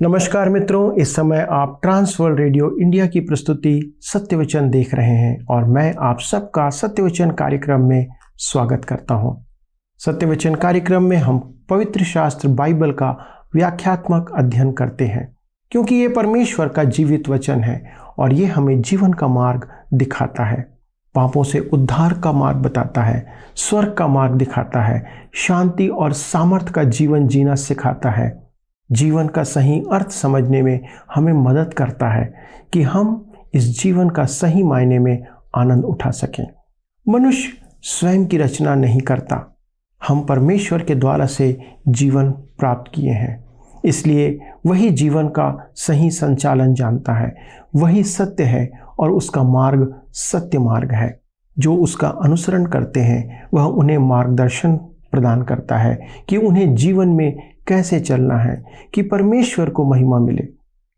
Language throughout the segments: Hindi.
नमस्कार मित्रों, इस समय आप ट्रांसवर्ल्ड रेडियो इंडिया की प्रस्तुति सत्यवचन देख रहे हैं और मैं आप सबका सत्यवचन कार्यक्रम में स्वागत करता हूं। सत्यवचन कार्यक्रम में हम पवित्र शास्त्र बाइबल का व्याख्यात्मक अध्ययन करते हैं, क्योंकि ये परमेश्वर का जीवित वचन है और ये हमें जीवन का मार्ग दिखाता है, पापों से उद्धार का मार्ग बताता है, स्वर्ग का मार्ग दिखाता है, शांति और सामर्थ का जीवन जीना सिखाता है, जीवन का सही अर्थ समझने में हमें मदद करता है कि हम इस जीवन का सही मायने में आनंद उठा सकें। मनुष्य स्वयं की रचना नहीं करता, हम परमेश्वर के द्वारा से जीवन प्राप्त किए हैं, इसलिए वही जीवन का सही संचालन जानता है, वही सत्य है और उसका मार्ग सत्य मार्ग है। जो उसका अनुसरण करते हैं वह उन्हें मार्गदर्शन प्रदान करता है कि उन्हें जीवन में कैसे चलना है कि परमेश्वर को महिमा मिले,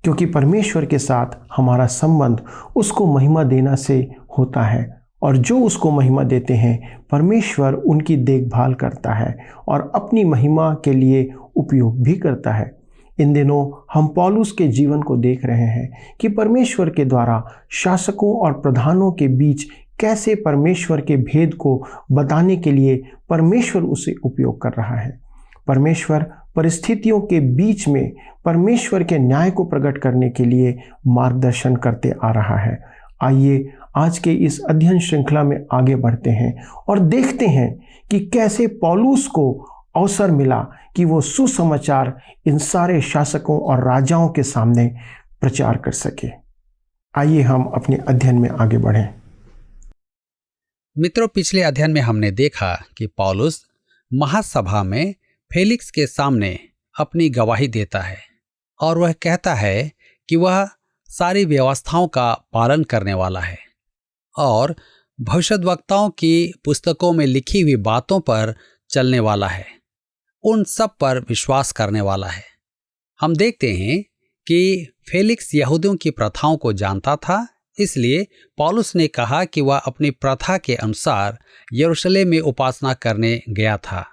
क्योंकि परमेश्वर के साथ हमारा संबंध उसको महिमा देना से होता है और जो उसको महिमा देते हैं परमेश्वर उनकी देखभाल करता है और अपनी महिमा के लिए उपयोग भी करता है। इन दिनों हम पौलुस के जीवन को देख रहे हैं कि परमेश्वर के द्वारा शासकों और प्रधानों के बीच कैसे परमेश्वर के भेद को बताने के लिए परमेश्वर उसे उपयोग कर रहा है। परमेश्वर परिस्थितियों के बीच में परमेश्वर के न्याय को प्रकट करने के लिए मार्गदर्शन करते आ रहा है। आइए आज के इस अध्ययन श्रृंखला में आगे बढ़ते हैं और देखते हैं कि कैसे पौलुस को अवसर मिला कि वो सुसमाचार इन सारे शासकों और राजाओं के सामने प्रचार कर सके। आइए हम अपने अध्ययन में आगे बढ़ें। मित्रों, पिछले अध्ययन में हमने देखा कि पौलुस महासभा में फेलिक्स के सामने अपनी गवाही देता है और वह कहता है कि वह सारी व्यवस्थाओं का पालन करने वाला है और भविष्यद्वक्ताओं की पुस्तकों में लिखी हुई बातों पर चलने वाला है, उन सब पर विश्वास करने वाला है। हम देखते हैं कि फेलिक्स यहूदियों की प्रथाओं को जानता था, इसलिए पौलुस ने कहा कि वह अपनी प्रथा के अनुसार यरूशलेम में उपासना करने गया था।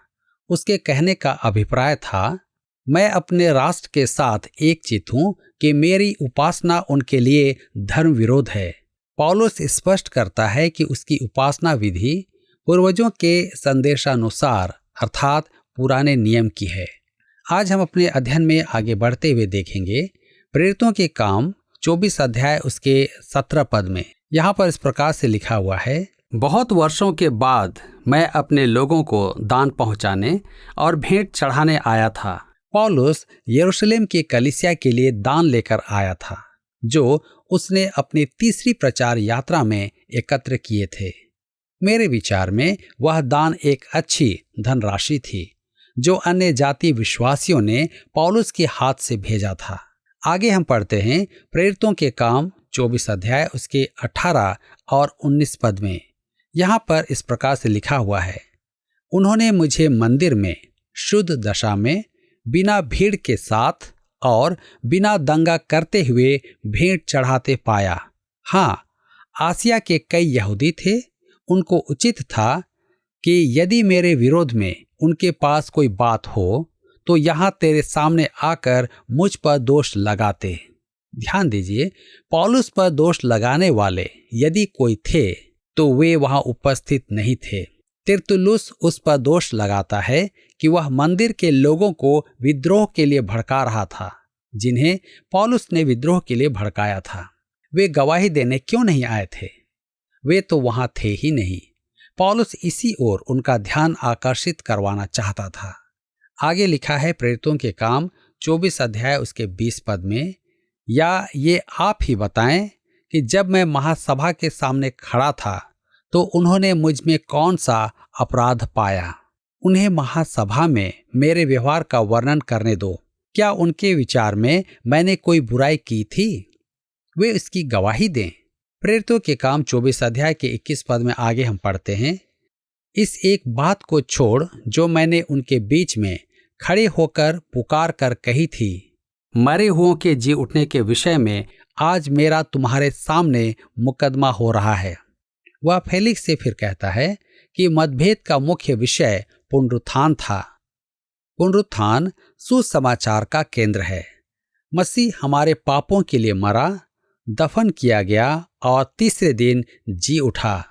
उसके कहने का अभिप्राय था, मैं अपने राष्ट्र के साथ एक चित हूं कि मेरी उपासना उनके लिए धर्म विरोध है। पौलुस स्पष्ट करता है कि उसकी उपासना विधि पूर्वजों के संदेशानुसार अर्थात पुराने नियम की है। आज हम अपने अध्ययन में आगे बढ़ते हुए देखेंगे प्रेरितों के काम 24 अध्याय उसके 17 पद में। यहाँ पर इस प्रकार से लिखा हुआ है, बहुत वर्षों के बाद मैं अपने लोगों को दान पहुंचाने और भेंट चढ़ाने आया था। पौलुस यरूशलेम की कलीसिया के लिए दान लेकर आया था, जो उसने अपनी तीसरी प्रचार यात्रा में एकत्र किए थे। मेरे विचार में वह दान एक अच्छी धनराशि थी जो अन्य जाति विश्वासियों ने पौलुस के हाथ से भेजा था। आगे हम पढ़ते हैं प्रेरितों के काम 24 अध्याय उसके 18 और 19 पद में। यहाँ पर इस प्रकार से लिखा हुआ है, उन्होंने मुझे मंदिर में शुद्ध दशा में बिना भीड़ के साथ और बिना दंगा करते हुए भेंट चढ़ाते पाया। हाँ, आसिया के कई यहूदी थे, उनको उचित था कि यदि मेरे विरोध में उनके पास कोई बात हो तो यहाँ तेरे सामने आकर मुझ पर दोष लगाते। ध्यान दीजिए, पौलुस पर दोष लगाने वाले यदि कोई थे तो वे वहां उपस्थित नहीं थे। तिरतुल्लुस उस पर दोष लगाता है कि वह मंदिर के लोगों को विद्रोह के लिए भड़का रहा था, जिन्हें पौलुस ने विद्रोह के लिए भड़काया था। वे गवाही देने क्यों नहीं आए थे? वे तो वहां थे ही नहीं। पौलुस इसी ओर उनका ध्यान आकर्षित करवाना चाहता था। आगे लिखा है प्रेरितों के काम 24 अध्याय उसके 20 पद में, या ये आप ही बताएं कि जब मैं महासभा के सामने खड़ा था तो उन्होंने मुझ में कौन सा अपराध पाया? उन्हें महासभा में मेरे व्यवहार का वर्णन करने दो। क्या उनके विचार में मैंने कोई बुराई की थी? वे इसकी गवाही दें। प्रेरितों के काम 24 अध्याय के 21 पद में आगे हम पढ़ते हैं, इस एक बात को छोड़ जो मैंने उनके बीच में खड़े होकर पुकार कर कही थी, मरे हुओं के जी उठने के विषय में आज मेरा तुम्हारे सामने मुकदमा हो रहा है। वह फेलिक्स से फिर कहता है कि मतभेद का मुख्य विषय पुनरुत्थान था। पुनरुत्थान सुसमाचार का केंद्र है। मसीह हमारे पापों के लिए मरा, दफन किया गया और तीसरे दिन जी उठा।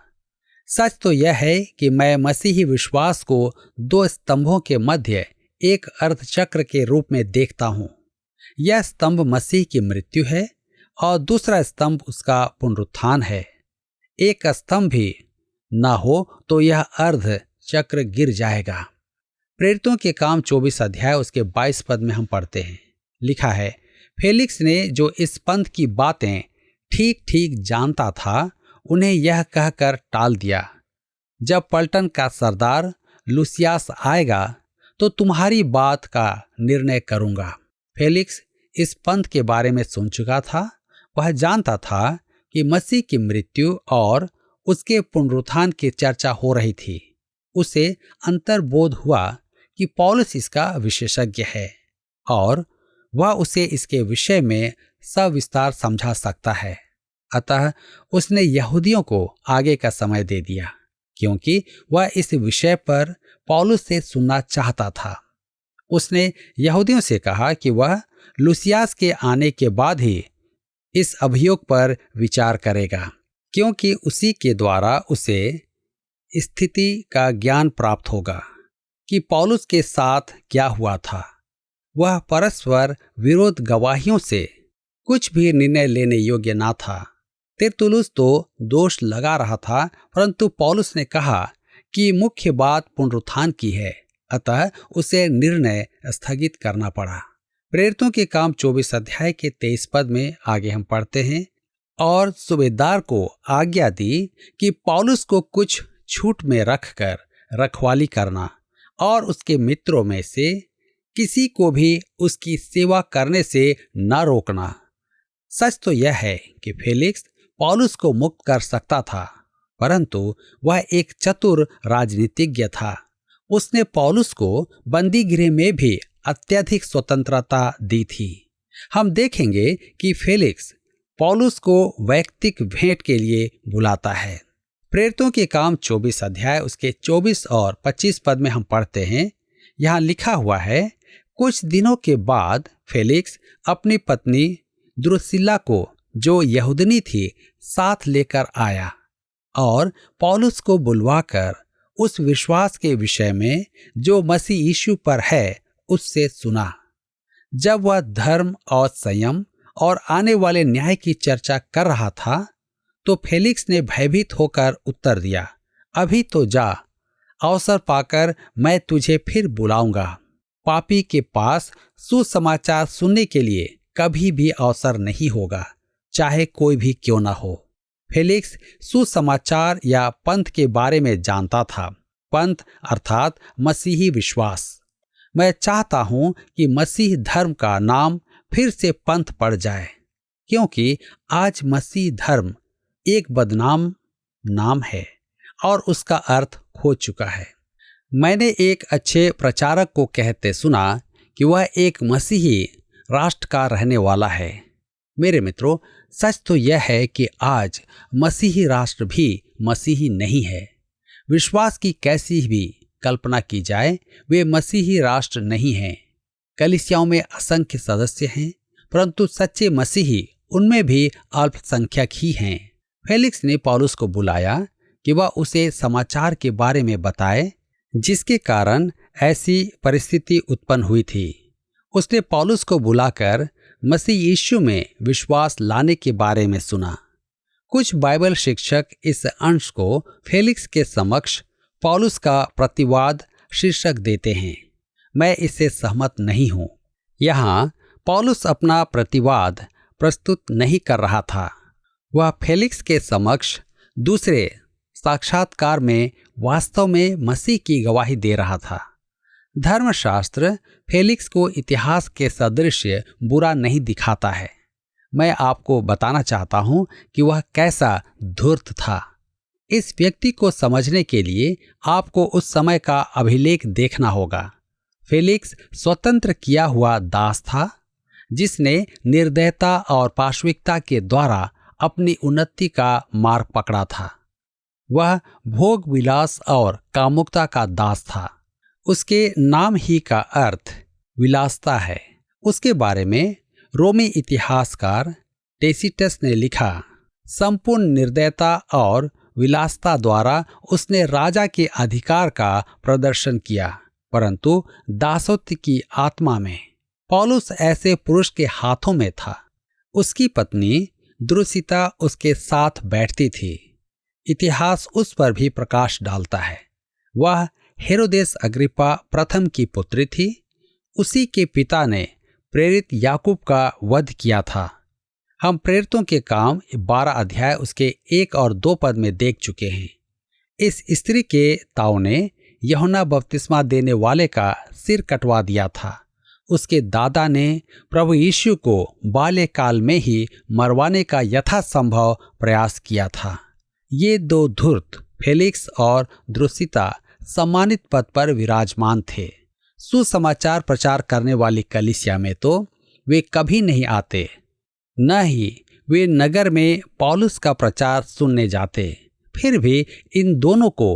सच तो यह है कि मैं मसीही विश्वास को दो स्तंभों के मध्य एक अर्धचक्र के रूप में देखता हूँ। यह स्तंभ मसीह की मृत्यु है और दूसरा स्तंभ उसका पुनरुत्थान है। एक स्तंभ भी ना हो तो यह अर्ध चक्र गिर जाएगा। प्रेरितों के काम 24 अध्याय उसके 22 पद में हम पढ़ते हैं, लिखा है, फेलिक्स ने जो इस पंथ की बातें ठीक ठीक जानता था, उन्हें यह कहकर टाल दिया, जब पलटन का सरदार लूसियास आएगा तो तुम्हारी बात का निर्णय करूंगा। फेलिक्स इस पंथ के बारे में सुन चुका था। वह जानता था कि मसीह की मृत्यु और उसके पुनरुत्थान की चर्चा हो रही थी। उसे अंतर्बोध हुआ कि पौलुस इसका विशेषज्ञ है और वह उसे इसके विषय में सविस्तार समझा सकता है। अतः उसने यहूदियों को आगे का समय दे दिया, क्योंकि वह इस विषय पर पौलुस से सुनना चाहता था। उसने यहूदियों से कहा कि वह लूसियास के आने के बाद ही इस अभियोग पर विचार करेगा, क्योंकि उसी के द्वारा उसे स्थिति का ज्ञान प्राप्त होगा कि पौलुस के साथ क्या हुआ था। वह परस्पर विरोध गवाहियों से कुछ भी निर्णय लेने योग्य ना था। तिरतुलुस तो दोष लगा रहा था, परंतु पौलुस ने कहा कि मुख्य बात पुनरुत्थान की है, अतः उसे निर्णय स्थगित करना पड़ा। प्रेरितों के काम 24 अध्याय के 23 पद में आगे हम पढ़ते हैं, और सूबेदार को आज्ञा दी कि पौलुस को कुछ छूट में रखकर रखवाली करना और उसके मित्रों में से किसी को भी उसकी सेवा करने से न रोकना। सच तो यह है कि फेलिक्स पौलुस को मुक्त कर सकता था, परंतु वह एक चतुर राजनीतिज्ञ था। उसने पौलुस को बंदी गृह में भी अत्यधिक स्वतंत्रता दी थी। हम देखेंगे कि फेलिक्स पौलुस को वैयक्तिक भेंट के लिए बुलाता है। प्रेरितों के काम 24 अध्याय उसके 24 और 25 पद में हम पढ़ते हैं, यहाँ लिखा हुआ है, कुछ दिनों के बाद फेलिक्स अपनी पत्नी द्रुसिल्ला को, जो यहूदनी थी, साथ लेकर आया और पौलुस को बुलवाकर उस विश्वास के विषय में जो मसीह यीशु पर है उससे सुना। जब वह धर्म और संयम और आने वाले न्याय की चर्चा कर रहा था, तो फेलिक्स ने भयभीत होकर उत्तर दिया, अभी तो जा, अवसर पाकर मैं तुझे फिर बुलाऊंगा। पापी के पास सुसमाचार सुनने के लिए कभी भी अवसर नहीं होगा, चाहे कोई भी क्यों ना हो। फेलिक्स सुसमाचार या पंथ के बारे में जानता था। पंथ अर्थात मसीही विश्वास। मैं चाहता हूं कि मसीह धर्म का नाम फिर से पंथ पड़ जाए, क्योंकि आज मसीह धर्म एक बदनाम नाम है और उसका अर्थ खो चुका है। मैंने एक अच्छे प्रचारक को कहते सुना कि वह एक मसीही राष्ट्र का रहने वाला है। मेरे मित्रों, सच तो यह है कि आज मसीही राष्ट्र भी मसीही नहीं है। विश्वास की कैसी भी कल्पना की जाए, वे मसीही राष्ट्र नहीं हैं। कलीसियाओं में असंख्य सदस्य हैं, परंतु सच्चे मसीही उनमें भी अल्पसंख्यक ही हैं। फेलिक्स ने पौलुस को बुलाया कि वह उसे समाचार के बारे में बताए, जिसके कारण ऐसी परिस्थिति उत्पन्न हुई थी। उसने पौलुस को बुलाकर मसीह यीशु में विश्वास लाने के बारे में सुना। कुछ बाइबल शिक्षक इस अंश को फेलिक्स के समक्ष पौलुस का प्रतिवाद शीर्षक देते हैं। मैं इससे सहमत नहीं हूं। यहाँ पौलुस अपना प्रतिवाद प्रस्तुत नहीं कर रहा था। वह फेलिक्स के समक्ष दूसरे साक्षात्कार में वास्तव में मसीह की गवाही दे रहा था। धर्मशास्त्र फेलिक्स को इतिहास के सदृश्य बुरा नहीं दिखाता है। मैं आपको बताना चाहता हूं कि वह कैसा धूर्त था। इस व्यक्ति को समझने के लिए आपको उस समय का अभिलेख देखना होगा। फेलिक्स स्वतंत्र किया हुआ दास था, जिसने निर्दयता और पाशविकता के द्वारा अपनी उन्नति का मार्ग पकड़ा था। वह भोग विलास और कामुकता का दास था। उसके नाम ही का अर्थ विलासता है। उसके बारे में रोमी इतिहासकार टेसिटस ने लिखा, संपूर्ण निर्दयता और विलासता द्वारा उसने राजा के अधिकार का प्रदर्शन किया, परंतु दासत्व की आत्मा में पौलुस ऐसे पुरुष के हाथों में था। उसकी पत्नी द्रुसिता उसके साथ बैठती थी। इतिहास उस पर भी प्रकाश डालता है। वह हेरोदेस अग्रिप्पा प्रथम की पुत्री थी। उसी के पिता ने प्रेरित याकूब का वध किया था। हम प्रेरितों के काम 12 अध्याय उसके 1 और 2 पद में देख चुके हैं। इस स्त्री के ताऊ ने यूहन्ना बपतिस्मा देने वाले का सिर कटवा दिया था। उसके दादा ने प्रभु यीशु को बाल्यकाल में ही मरवाने का यथासंभव प्रयास किया था। ये 2 धूर्त फेलिक्स और द्रुसिता सम्मानित पद पर विराजमान थे। सुसमाचार प्रचार करने वाली कलीसिया में तो वे कभी नहीं आते, न ही वे नगर में पौलुस का प्रचार सुनने जाते। फिर भी इन दोनों को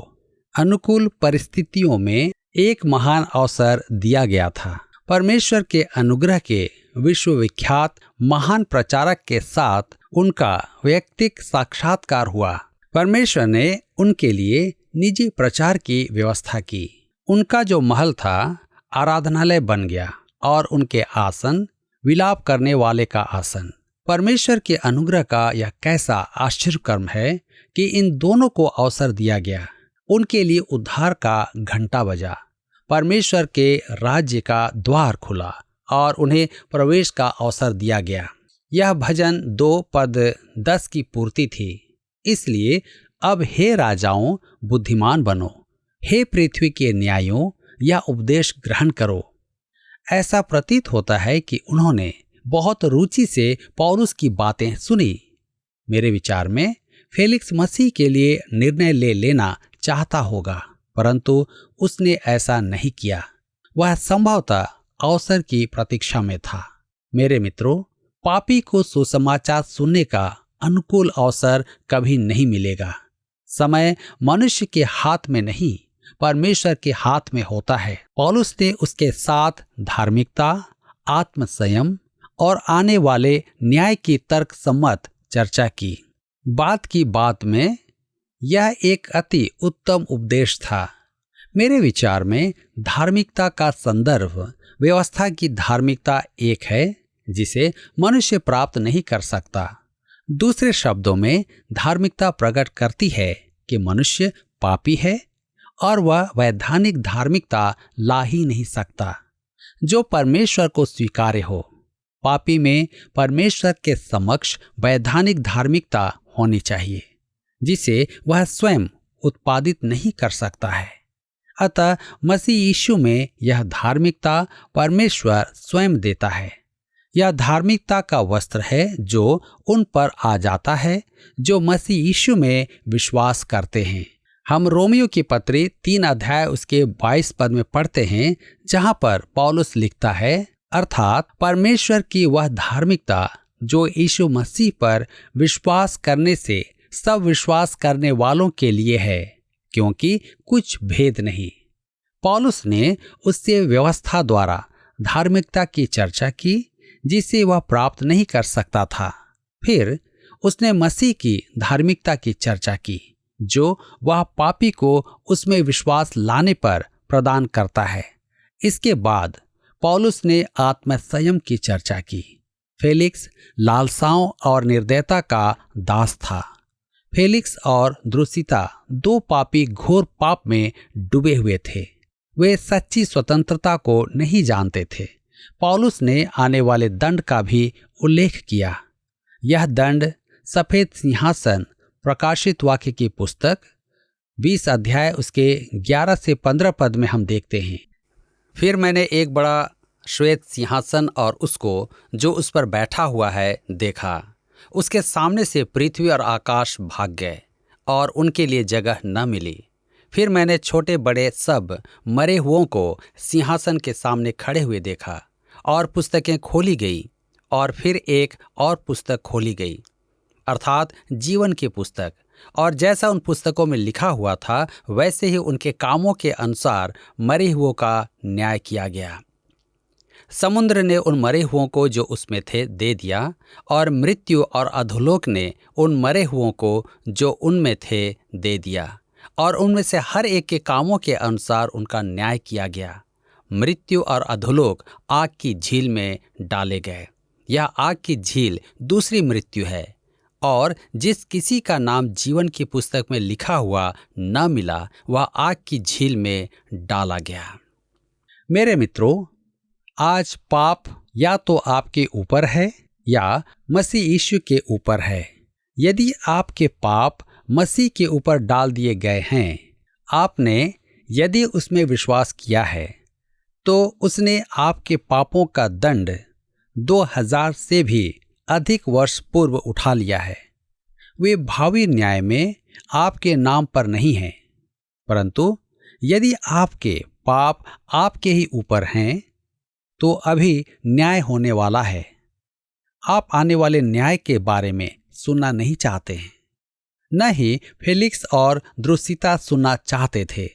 अनुकूल परिस्थितियों में एक महान अवसर दिया गया था। परमेश्वर के अनुग्रह के विश्वविख्यात महान प्रचारक के साथ उनका वैयक्तिक साक्षात्कार हुआ। परमेश्वर ने उनके लिए निजी प्रचार की व्यवस्था की। उनका जो महल था आराधनालय बन गया और उनके आसन विलाप करने वाले का आसन। परमेश्वर के अनुग्रह का यह कैसा आश्चर्यकर्म है कि इन दोनों को अवसर दिया गया। उनके लिए उद्धार का घंटा बजा, परमेश्वर के राज्य का द्वार खुला और उन्हें प्रवेश का अवसर दिया गया। यह भजन 2 पद 10 की पूर्ति थी। इसलिए अब हे राजाओं बुद्धिमान बनो, हे पृथ्वी के न्यायों यह उपदेश ग्रहण करो। ऐसा प्रतीत होता है कि उन्होंने बहुत रुचि से पौलुस की बातें सुनी। मेरे विचार में फेलिक्स मसीह के लिए निर्णय ले लेना चाहता होगा, परंतु उसने ऐसा नहीं किया। वह संभवतः अवसर की प्रतीक्षा में था। मेरे मित्रों, पापी को सुसमाचार सुनने का अनुकूल अवसर कभी नहीं मिलेगा। समय मनुष्य के हाथ में नहीं, परमेश्वर के हाथ में होता है। पौलुस ने उसके साथ धार्मिकता, आत्मसंयम और आने वाले न्याय की तर्क सम्मत चर्चा की। बात की बात में यह एक अति उत्तम उपदेश था। मेरे विचार में धार्मिकता का संदर्भ व्यवस्था की धार्मिकता एक है जिसे मनुष्य प्राप्त नहीं कर सकता। दूसरे शब्दों में धार्मिकता प्रकट करती है कि मनुष्य पापी है और वह वैधानिक धार्मिकता ला ही नहीं सकता जो परमेश्वर को स्वीकार्य हो। पापी में परमेश्वर के समक्ष वैधानिक धार्मिकता होनी चाहिए जिसे वह स्वयं उत्पादित नहीं कर सकता है। अतः मसीह यीशु में यह धार्मिकता परमेश्वर स्वयं देता है। यह धार्मिकता का वस्त्र है जो उन पर आ जाता है जो मसीह यीशु में विश्वास करते हैं। हम रोमियो की पत्री 3 अध्याय उसके 22 पद में पढ़ते हैं, जहां पर पौलुस लिखता है, अर्थात परमेश्वर की वह धार्मिकता जो यीशु मसीह पर विश्वास करने से सब विश्वास करने वालों के लिए है, क्योंकि कुछ भेद नहीं। पौलुस ने उससे व्यवस्था द्वारा धार्मिकता की चर्चा की जिसे वह प्राप्त नहीं कर सकता था। फिर उसने मसीह की धार्मिकता की चर्चा की जो वह पापी को उसमें विश्वास लाने पर प्रदान करता है। इसके बाद पौलुस ने आत्मसंयम की चर्चा की। फेलिक्स लालसाओं और निर्दयता का दास था। फेलिक्स और द्रुसिता 2 पापी घोर पाप में डूबे हुए थे। वे सच्ची स्वतंत्रता को नहीं जानते थे। पौलुस ने आने वाले दंड का भी उल्लेख किया। यह दंड सफेद सिंहासन प्रकाशित वाक्य की पुस्तक 20 अध्याय उसके 11 से 15 पद में हम देखते हैं। फिर मैंने एक बड़ा श्वेत सिंहासन और उसको जो उस पर बैठा हुआ है देखा। उसके सामने से पृथ्वी और आकाश भाग गए और उनके लिए जगह न मिली। फिर मैंने छोटे बड़े सब मरे हुओं को सिंहासन के सामने खड़े हुए देखा और पुस्तकें खोली गई और फिर एक और पुस्तक खोली गई, अर्थात जीवन की पुस्तक, और जैसा उन पुस्तकों में लिखा हुआ था वैसे ही उनके कामों के अनुसार मरे हुओं का न्याय किया गया। समुद्र ने उन मरे हुओं को जो उसमें थे दे दिया, और मृत्यु और अधोलोक ने उन मरे हुओं को जो उनमें थे दे दिया, और उनमें से हर एक के कामों के अनुसार उनका न्याय किया गया। मृत्यु और अधोलोक आग की झील में डाले गए। यह आग की झील दूसरी मृत्यु है, और जिस किसी का नाम जीवन की पुस्तक में लिखा हुआ न मिला, वह आग की झील में डाला गया। मेरे मित्रों, आज पाप या तो आपके ऊपर है या मसीह यीशु के ऊपर है। यदि आपके पाप मसीह के ऊपर डाल दिए गए हैं, आपने यदि उसमें विश्वास किया है, तो उसने आपके पापों का दंड 2000 से भी अधिक वर्ष पूर्व उठा लिया है। वे भावी न्याय में आपके नाम पर नहीं हैं, परंतु यदि आपके पाप आपके ही ऊपर हैं, तो अभी न्याय होने वाला है। आप आने वाले न्याय के बारे में सुनना नहीं चाहते हैं, न ही फेलिक्स और द्रुसिता सुनना चाहते थे।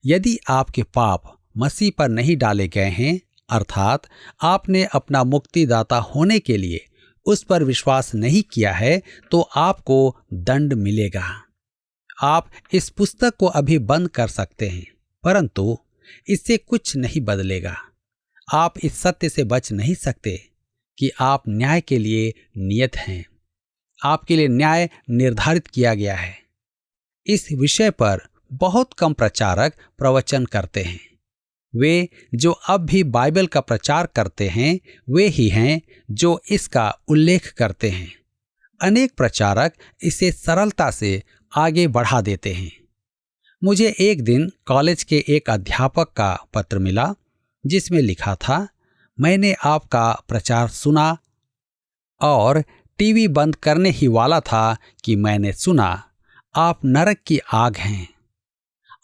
यदि आपके पाप मसीह पर नहीं डाले गए हैं, अर्थात आपने अपना मुक्तिदाता होने के लिए उस पर विश्वास नहीं किया है, तो आपको दंड मिलेगा। आप इस पुस्तक को अभी बंद कर सकते हैं, परंतु इससे कुछ नहीं बदलेगा। आप इस सत्य से बच नहीं सकते कि आप न्याय के लिए नियत हैं। आपके लिए न्याय निर्धारित किया गया है। इस विषय पर बहुत कम प्रचारक प्रवचन करते हैं। वे जो अब भी बाइबल का प्रचार करते हैं, वे ही हैं जो इसका उल्लेख करते हैं। अनेक प्रचारक इसे सरलता से आगे बढ़ा देते हैं। मुझे एक दिन कॉलेज के एक अध्यापक का पत्र मिला, जिसमें लिखा था, मैंने आपका प्रचार सुना और टीवी बंद करने ही वाला था कि मैंने सुना आप नरक की आग हैं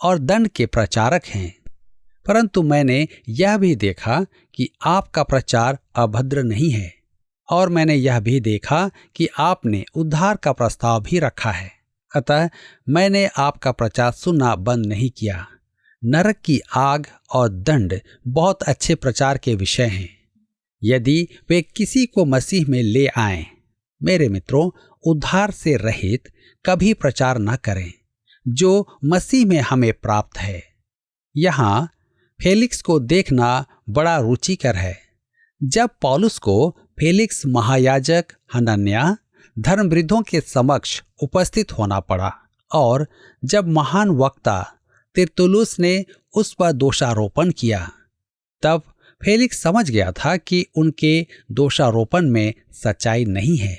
और दंड के प्रचारक हैं। परंतु मैंने यह भी देखा कि आपका प्रचार अभद्र नहीं है, और मैंने यह भी देखा कि आपने उद्धार का प्रस्ताव भी रखा है। अतः मैंने आपका प्रचार सुनना बंद नहीं किया। नरक की आग और दंड बहुत अच्छे प्रचार के विषय हैं, यदि वे किसी को मसीह में ले आएं। मेरे मित्रों, उद्धार से रहित कभी प्रचार न करें जो मसीह में हमें प्राप्त है। यहाँ फेलिक्स को देखना बड़ा रुचिकर है। जब पौलुस को फेलिक्स महायाजक हनन्याह धर्मवृद्धों के समक्ष उपस्थित होना पड़ा, और जब महान वक्ता तिरतुल्लुस ने उस पर दोषारोपण किया, तब फेलिक्स समझ गया था कि उनके दोषारोपण में सच्चाई नहीं है।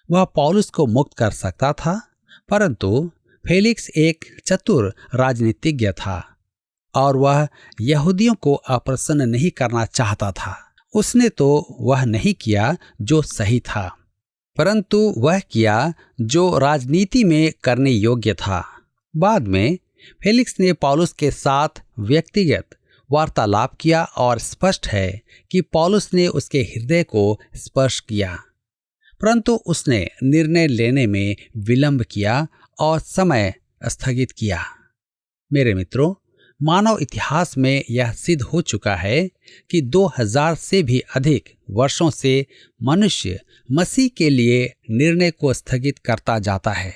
वह पौलुस को मुक्त कर सकता था, परंतु फेलिक्स एक चतुर राजनीतिज्ञ था और वह यहूदियों को अप्रसन्न नहीं करना चाहता था। उसने तो वह नहीं किया जो सही था, परंतु वह किया जो राजनीति में करने योग्य था। बाद में फेलिक्स ने पौलुस के साथ व्यक्तिगत वार्तालाप किया, और स्पष्ट है कि पौलुस ने उसके हृदय को स्पर्श किया, परंतु उसने निर्णय लेने में विलंब किया और समय स्थगित किया। मेरे मित्रों, मानव इतिहास में यह सिद्ध हो चुका है कि 2000 से भी अधिक वर्षों से मनुष्य मसीह के लिए निर्णय को स्थगित करता जाता है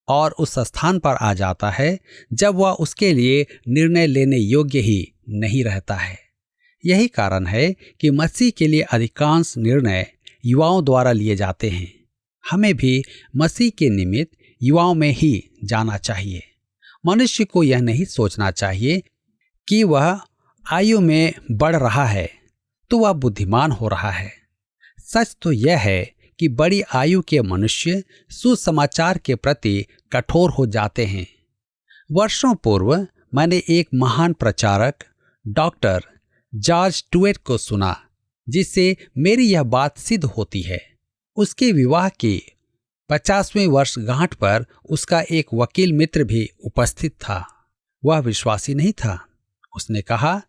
और उस स्थान पर आ जाता है जब वह उसके लिए निर्णय लेने योग्य ही नहीं रहता है। यही कारण है कि मसीह के लिए अधिकांश निर्णय युवाओं द्वारा लिए जाते हैं। हमें भी मसीह के निमित्त युवाओं में ही जाना चाहिए। मनुष्य को यह नहीं सोचना चाहिए कि वह आयु में बढ़ रहा है तो वह बुद्धिमान हो रहा है। सच तो यह है कि बड़ी आयु के मनुष्य सुसमाचार के प्रति कठोर हो जाते हैं। वर्षों पूर्व मैंने एक महान प्रचारक डॉक्टर जॉर्ज टुएट को सुना, जिससे मेरी यह बात सिद्ध होती है। उसके विवाह की 50वीं वर्षगांठ पर उसका एक वकील मित्र भी उपस्थित था। वह विश्वासी नहीं था। उसने कहा,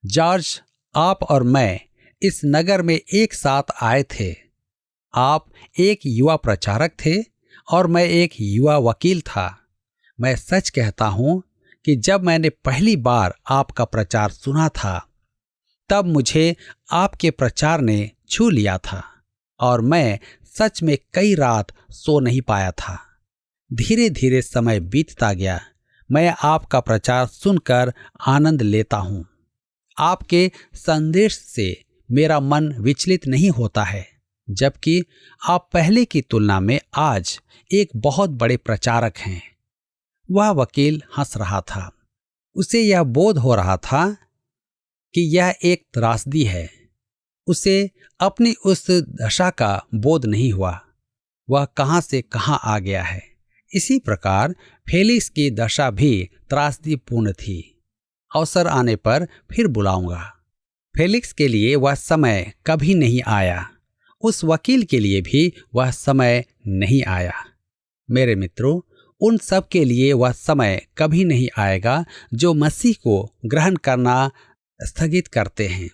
जॉर्ज, आप और मैं इस नगर में एक साथ आए थे। आप एक युवा प्रचारक थे और मैं एक युवा वकील था। मैं सच कहता हूं कि जब मैंने पहली बार आपका प्रचार सुना था, तब मुझे आपके प्रचार ने छू लिया था और मैं सच में कई रात सो नहीं पाया था। धीरे धीरे समय बीतता गया। मैं आपका प्रचार सुनकर आनंद लेता हूँ। आपके संदेश से मेरा मन विचलित नहीं होता है, जबकि आप पहले की तुलना में आज एक बहुत बड़े प्रचारक हैं। वह वकील हंस रहा था। उसे यह बोध हो रहा था कि यह एक त्रासदी है। उसे अपनी उस दशा का बोध नहीं हुआ। वह कहां से कहां आ गया है। इसी प्रकार फेलिक्स की दशा भी त्रासदीपूर्ण थी। अवसर आने पर फिर बुलाऊंगा। फेलिक्स के लिए वह समय कभी नहीं आया। उस वकील के लिए भी वह समय नहीं आया। मेरे मित्रों, उन सब के लिए वह समय कभी नहीं आएगा जो मसीह को ग्रहण करना स्थगित करते हैं।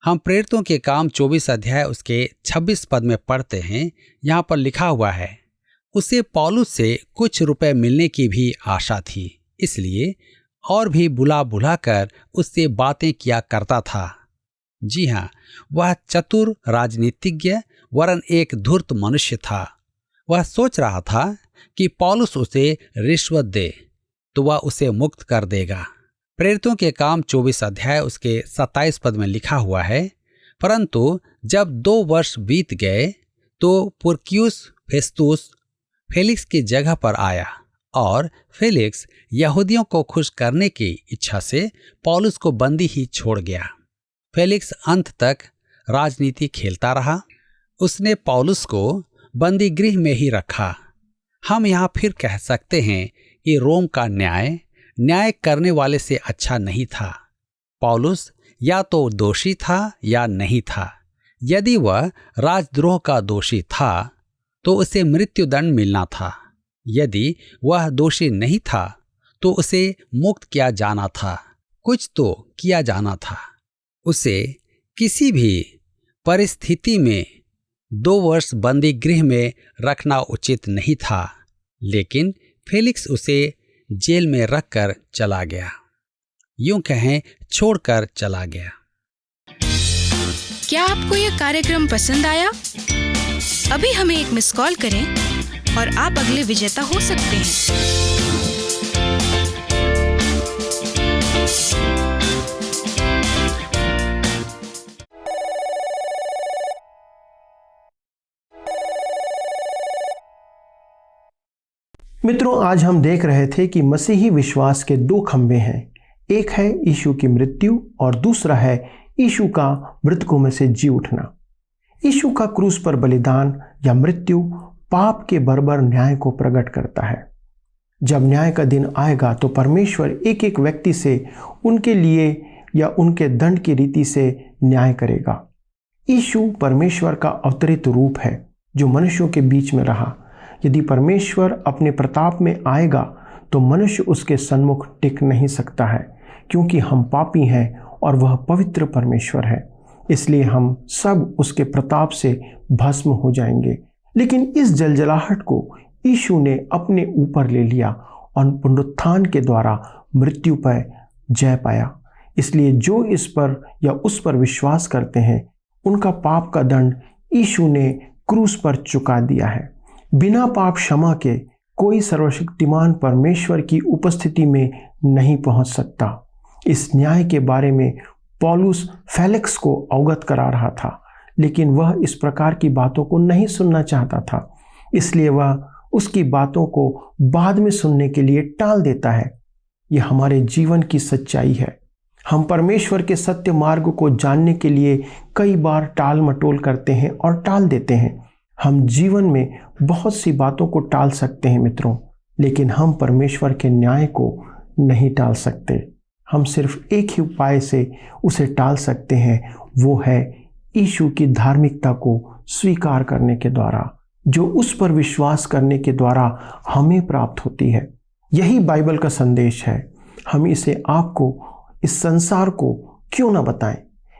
हम प्रेरितों के काम 24 अध्याय उसके 26 पद में पढ़ते हैं। यहाँ पर लिखा हुआ है, उसे पौलुस से कुछ रुपए मिलने की भी आशा थी, इसलिए और भी बुला कर उससे बातें किया करता था। जी हाँ, वह चतुर राजनीतिज्ञ वरन एक धूर्त मनुष्य था। वह सोच रहा था कि पौलुस उसे रिश्वत दे तो वह उसे मुक्त कर देगा। प्रेरितों के काम 24 अध्याय उसके 27 पद में लिखा हुआ है, परंतु जब 2 वर्ष बीत गए तो पुरकियुस फेस्तुस फेलिक्स की जगह पर आया और फेलिक्स यहूदियों को खुश करने की इच्छा से पौलुस को बंदी ही छोड़ गया। फेलिक्स अंत तक राजनीति खेलता रहा। उसने पौलुस को बंदी गृह में ही रखा। हम यहाँ फिर कह सकते हैं कि रोम का न्याय करने वाले से अच्छा नहीं था। पौलुस या तो दोषी था या नहीं था। यदि वह राजद्रोह का दोषी था तो उसे मृत्युदंड मिलना था। यदि वह दोषी नहीं था तो उसे मुक्त किया जाना था। कुछ तो किया जाना था। उसे किसी भी परिस्थिति में 2 वर्ष बंदी गृह में रखना उचित नहीं था, लेकिन फेलिक्स उसे जेल में रखकर चला गया। यूं कहें, छोड़कर चला गया। क्या आपको यह कार्यक्रम पसंद आया? अभी हमें एक मिस कॉल करें और आप अगले विजेता हो सकते हैं। मित्रों, आज हम देख रहे थे कि मसीही विश्वास के 2 खंभे हैं। एक है यीशु की मृत्यु और दूसरा है यीशु का मृतकों में से जी उठना। यीशु का क्रूस पर बलिदान या मृत्यु पाप के बर्बर न्याय को प्रकट करता है। जब न्याय का दिन आएगा तो परमेश्वर एक एक व्यक्ति से उनके लिए या उनके दंड की रीति से न्याय करेगा। यीशु परमेश्वर का अवतरित रूप है जो मनुष्यों के बीच में रहा। यदि परमेश्वर अपने प्रताप में आएगा तो मनुष्य उसके सन्मुख टिक नहीं सकता है, क्योंकि हम पापी हैं और वह पवित्र परमेश्वर है। इसलिए हम सब उसके प्रताप से भस्म हो जाएंगे। लेकिन इस जलजलाहट को यीशु ने अपने ऊपर ले लिया और पुनरुत्थान के द्वारा मृत्यु पर जय पाया। इसलिए जो इस पर या उस पर विश्वास करते हैं उनका पाप का दंड यीशु ने क्रूस पर चुका दिया है। बिना पाप क्षमा के कोई सर्वशक्तिमान परमेश्वर की उपस्थिति में नहीं पहुंच सकता। इस न्याय के बारे में पौलुस फेलिक्स को अवगत करा रहा था, लेकिन वह इस प्रकार की बातों को नहीं सुनना चाहता था। इसलिए वह उसकी बातों को बाद में सुनने के लिए टाल देता है। यह हमारे जीवन की सच्चाई है। हम परमेश्वर के सत्य मार्ग को जानने के लिए कई बार टाल मटोल करते हैं और टाल देते हैं। हम जीवन में बहुत सी बातों को टाल सकते हैं मित्रों, लेकिन हम परमेश्वर के न्याय को नहीं टाल सकते। हम सिर्फ एक ही उपाय से उसे टाल सकते हैं, वो है यीशु की धार्मिकता को स्वीकार करने के द्वारा, जो उस पर विश्वास करने के द्वारा हमें प्राप्त होती है। यही बाइबल का संदेश है। हम इसे आपको, इस संसार को क्यों ना बताएं?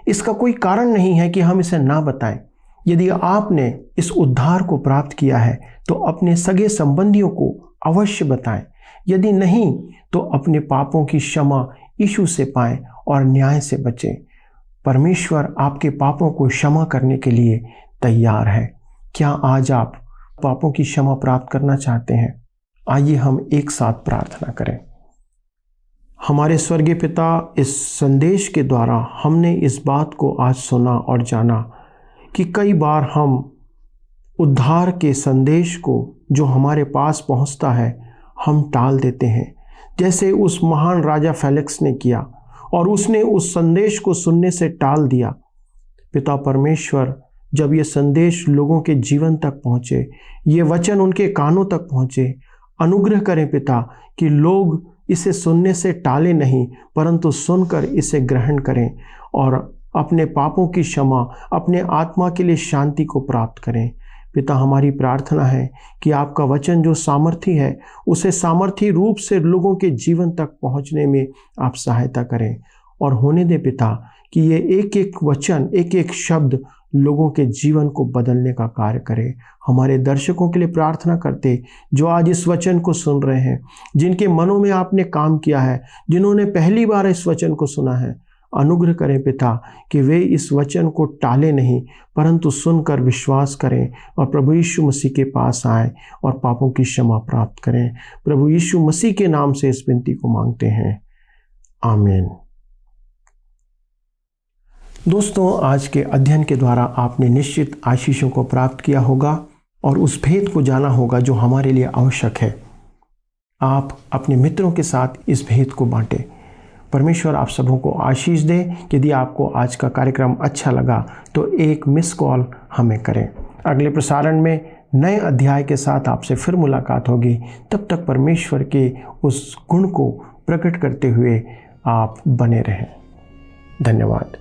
इसका कोई कारण नहीं है कि हम इसे ना बताएं। यदि आपने इस उद्धार को प्राप्त किया है तो अपने सगे संबंधियों को अवश्य बताएं। यदि नहीं तो अपने पापों की क्षमा यीशु से पाएं और न्याय से बचें। परमेश्वर आपके पापों को क्षमा करने के लिए तैयार है। क्या आज आप पापों की क्षमा प्राप्त करना चाहते हैं? आइए हम एक साथ प्रार्थना करें। हमारे स्वर्गीय पिता, इस संदेश के द्वारा हमने इस बात को आज सुना और जाना कि कई बार हम उद्धार के संदेश को जो हमारे पास पहुंचता है हम टाल देते हैं, जैसे उस महान राजा फेलिक्स ने किया और उसने उस संदेश को सुनने से टाल दिया। पिता परमेश्वर, जब ये संदेश लोगों के जीवन तक पहुँचे, ये वचन उनके कानों तक पहुँचे, अनुग्रह करें पिता कि लोग इसे सुनने से टाले नहीं परंतु सुनकर इसे ग्रहण करें और अपने पापों की क्षमा, अपने आत्मा के लिए शांति को प्राप्त करें। पिता, हमारी प्रार्थना है कि आपका वचन जो सामर्थी है उसे सामर्थी रूप से लोगों के जीवन तक पहुंचने में आप सहायता करें और होने दे पिता कि ये एक एक वचन, एक एक शब्द लोगों के जीवन को बदलने का कार्य करे। हमारे दर्शकों के लिए प्रार्थना करते जो आज इस वचन को सुन रहे हैं, जिनके मनों में आपने काम किया है, जिन्होंने पहली बार इस वचन को सुना है, अनुग्रह करें पिता कि वे इस वचन को टाले नहीं परंतु सुनकर विश्वास करें और प्रभु यीशु मसीह के पास आए और पापों की क्षमा प्राप्त करें। प्रभु यीशु मसीह के नाम से इस विनती को मांगते हैं, आमीन। दोस्तों, आज के अध्ययन के द्वारा आपने निश्चित आशीषों को प्राप्त किया होगा और उस भेद को जाना होगा जो हमारे लिए आवश्यक है। आप अपने मित्रों के साथ इस भेद को बांटें। परमेश्वर आप सबों को आशीष दे। यदि आपको आज का कार्यक्रम अच्छा लगा तो एक मिस कॉल हमें करें। अगले प्रसारण में नए अध्याय के साथ आपसे फिर मुलाकात होगी। तब तक परमेश्वर के उस गुण को प्रकट करते हुए आप बने रहें। धन्यवाद।